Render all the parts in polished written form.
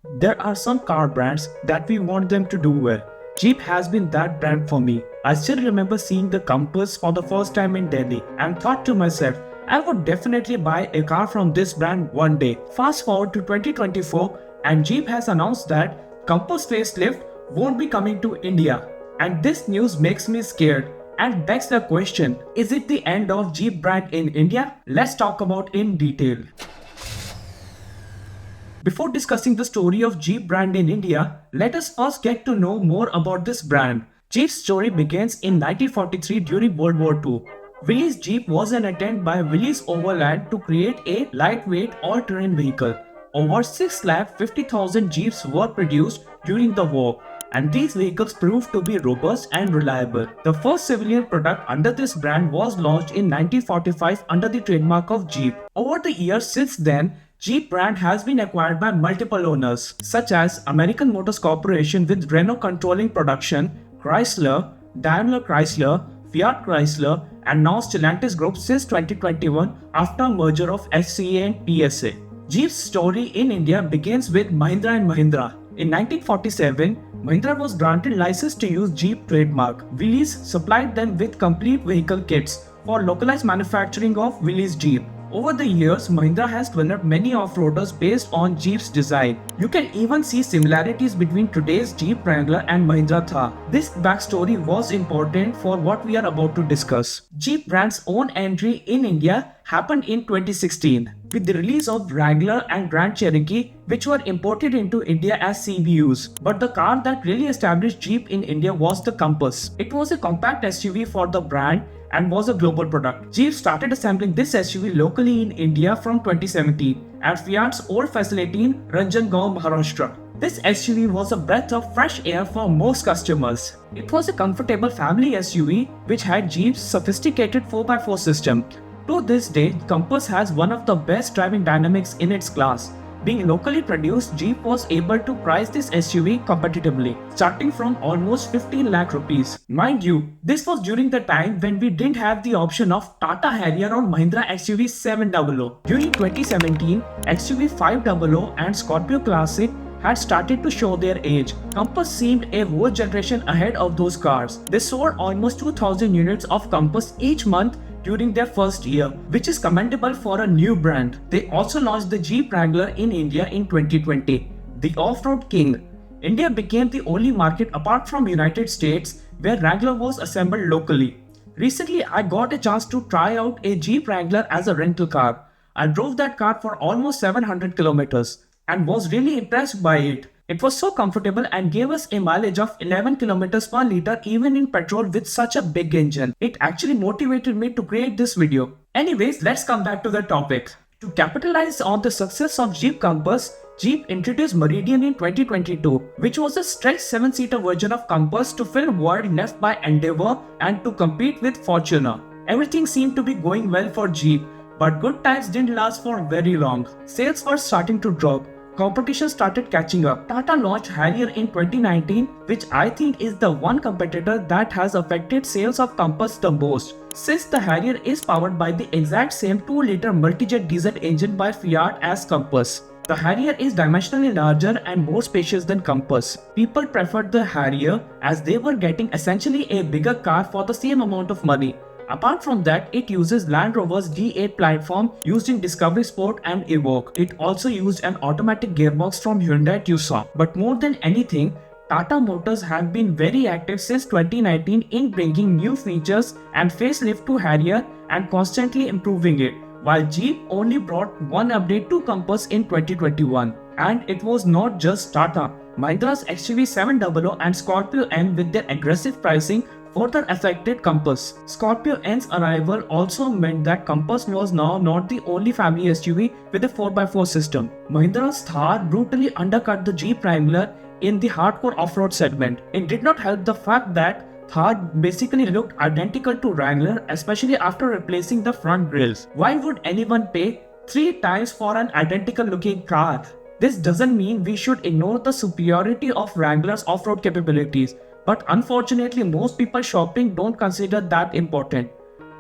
There are some car brands that we want them to do well. Jeep has been that brand for me. I still remember seeing the Compass for the first time in Delhi and thought to myself, I would definitely buy a car from this brand one day. Fast forward to 2024 and Jeep has announced that Compass facelift won't be coming to India. And this news makes me scared and begs the question, is it the end of Jeep brand in India? Let's talk about in detail. Before discussing the story of Jeep brand in India, let us first get to know more about this brand. Jeep's story begins in 1943 during World War II. Willys Jeep was an attempt by Willys Overland to create a lightweight all-terrain vehicle. Over 650,000 Jeeps were produced during the war, and these vehicles proved to be robust and reliable. The first civilian product under this brand was launched in 1945 under the trademark of Jeep. Over the years since then, Jeep brand has been acquired by multiple owners, such as American Motors Corporation with Renault controlling production, Chrysler, Daimler Chrysler, Fiat Chrysler, and now Stellantis Group since 2021 after merger of FCA and PSA. Jeep's story in India begins with Mahindra & Mahindra. In 1947, Mahindra was granted license to use Jeep trademark. Willys supplied them with complete vehicle kits for localized manufacturing of Willys Jeep. Over the years, Mahindra has developed many off-roaders based on Jeep's design. You can even see similarities between today's Jeep Wrangler and Mahindra Thar. This backstory was important for what we are about to discuss. Jeep brand's own entry in India happened in 2016 with the release of Wrangler and Grand Cherokee, which were imported into India as CBUs. But the car that really established Jeep in India was the Compass. It was a compact SUV for the brand and was a global product. Jeep started assembling this SUV locally in India from 2017 at Fiat's old facility in Ranjangaon, Maharashtra. This SUV was a breath of fresh air for most customers. It was a comfortable family SUV which had Jeep's sophisticated 4x4 system. To this day, Compass has one of the best driving dynamics in its class. Being locally produced, Jeep was able to price this SUV competitively, starting from almost 15 lakh rupees. Mind you, this was during the time when we didn't have the option of Tata Harrier or Mahindra XUV 700. During 2017, XUV 500 and Scorpio Classic had started to show their age. Compass seemed a whole generation ahead of those cars. They sold almost 2,000 units of Compass each month during their first year, which is commendable for a new brand. They also launched the Jeep Wrangler in India in 2020, the off-road king. India became the only market apart from United States where Wrangler was assembled locally. Recently, I got a chance to try out a Jeep Wrangler as a rental car. I drove that car for almost 700 kilometers and was really impressed by it. It was so comfortable and gave us a mileage of 11 kilometers per liter even in petrol with such a big engine. It actually motivated me to create this video. Anyways, let's come back to the topic. To capitalize on the success of Jeep Compass, Jeep introduced Meridian in 2022, which was a stretched 7-seater version of Compass to fill void left by Endeavour and to compete with Fortuner. Everything seemed to be going well for Jeep, but good times didn't last for very long. Sales were starting to drop. Competition started catching up. Tata launched Harrier in 2019, which I think is the one competitor that has affected sales of Compass the most, since the Harrier is powered by the exact same 2-liter multi-jet diesel engine by Fiat as Compass. The Harrier is dimensionally larger and more spacious than Compass. People preferred the Harrier as they were getting essentially a bigger car for the same amount of money. Apart from that, it uses Land Rover's D8 platform used in Discovery Sport and Evoque. It also used an automatic gearbox from Hyundai Tucson. But more than anything, Tata Motors have been very active since 2019 in bringing new features and facelift to Harrier and constantly improving it, while Jeep only brought one update to Compass in 2021. And it was not just Tata. Mahindra's XUV 700 and Scorpio N with their aggressive pricing further affected Compass. Scorpio N's arrival also meant that Compass was now not the only family SUV with a 4x4 system. Mahindra's Thar brutally undercut the Jeep Wrangler in the hardcore off-road segment. It did not help the fact that Thar basically looked identical to Wrangler, especially after replacing the front grills. Why would anyone pay 3 times for an identical looking car? This doesn't mean we should ignore the superiority of Wrangler's off-road capabilities, but unfortunately most people shopping don't consider that important.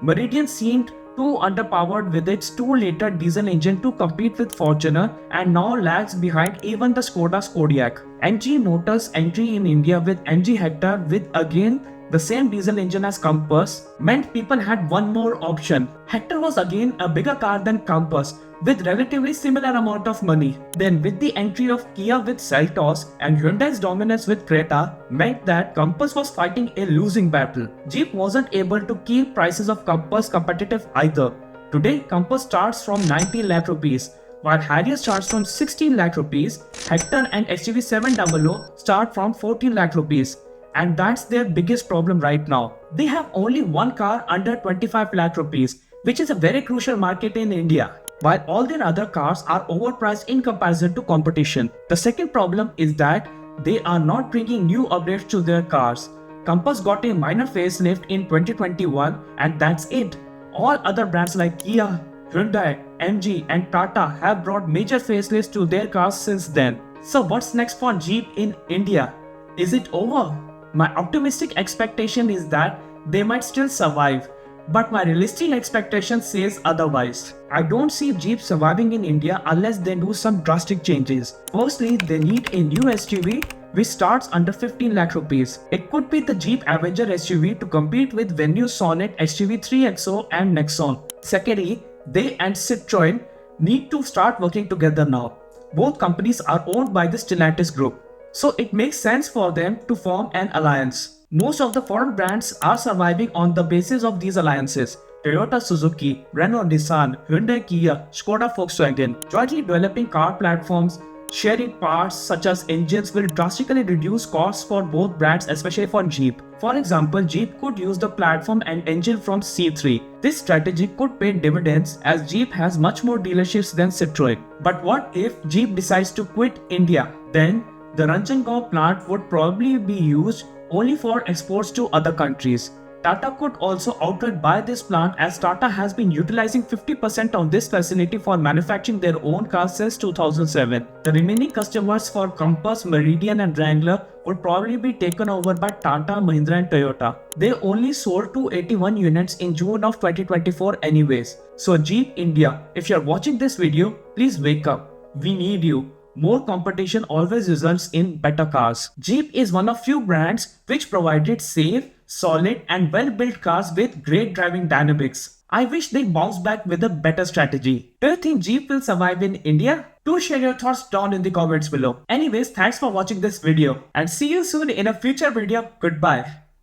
Meridian seemed too underpowered with its 2-liter diesel engine to compete with Fortuner and now lags behind even the Skoda's Kodiaq. MG Motors' entry in India with MG Hector with again the same diesel engine as Compass meant people had one more option. Hector was again a bigger car than Compass with relatively similar amount of money. Then with the entry of Kia with Seltos and Hyundai's dominance with Creta meant that Compass was fighting a losing battle. Jeep wasn't able to keep prices of Compass competitive either. Today Compass starts from 90 lakh rupees while Harrier starts from 16 lakh rupees. Hector and HCV 700 start from 14 lakh rupees. And that's their biggest problem right now. They have only one car under 25 lakh rupees, which is a very crucial market in India, while all their other cars are overpriced in comparison to competition. The second problem is that they are not bringing new updates to their cars. Compass got a minor facelift in 2021 and that's it. All other brands like Kia, Hyundai, MG and Tata have brought major facelifts to their cars since then. So what's next for Jeep in India? Is it over? My optimistic expectation is that they might still survive, but my realistic expectation says otherwise. I don't see Jeep surviving in India unless they do some drastic changes. Firstly, they need a new SUV which starts under 15 lakh rupees. It could be the Jeep Avenger SUV to compete with Venue Sonnet SUV 3XO and Nexon. Secondly, they and Citroën need to start working together now. Both companies are owned by the Stellantis group, so it makes sense for them to form an alliance. Most of the foreign brands are surviving on the basis of these alliances. Toyota Suzuki, Renault Nissan, Hyundai Kia, Skoda Volkswagen, jointly developing car platforms, sharing parts such as engines will drastically reduce costs for both brands, especially for Jeep. For example, Jeep could use the platform and engine from C3. This strategy could pay dividends as Jeep has much more dealerships than Citroën. But what if Jeep decides to quit India? Then the Ranjangaon plant would probably be used only for exports to other countries. Tata could also outright buy this plant as Tata has been utilizing 50% of this facility for manufacturing their own cars since 2007. The remaining customers for Compass, Meridian and Wrangler would probably be taken over by Tata, Mahindra and Toyota. They only sold 281 units in June of 2024 anyways. So Jeep India, if you're watching this video, please wake up. We need you. More competition always results in better cars. Jeep is one of few brands which provided safe, solid and well-built cars with great driving dynamics. I wish they bounce back with a better strategy. Do you think Jeep will survive in India? Do share your thoughts down in the comments below. Anyways, thanks for watching this video and see you soon in a future video. Goodbye.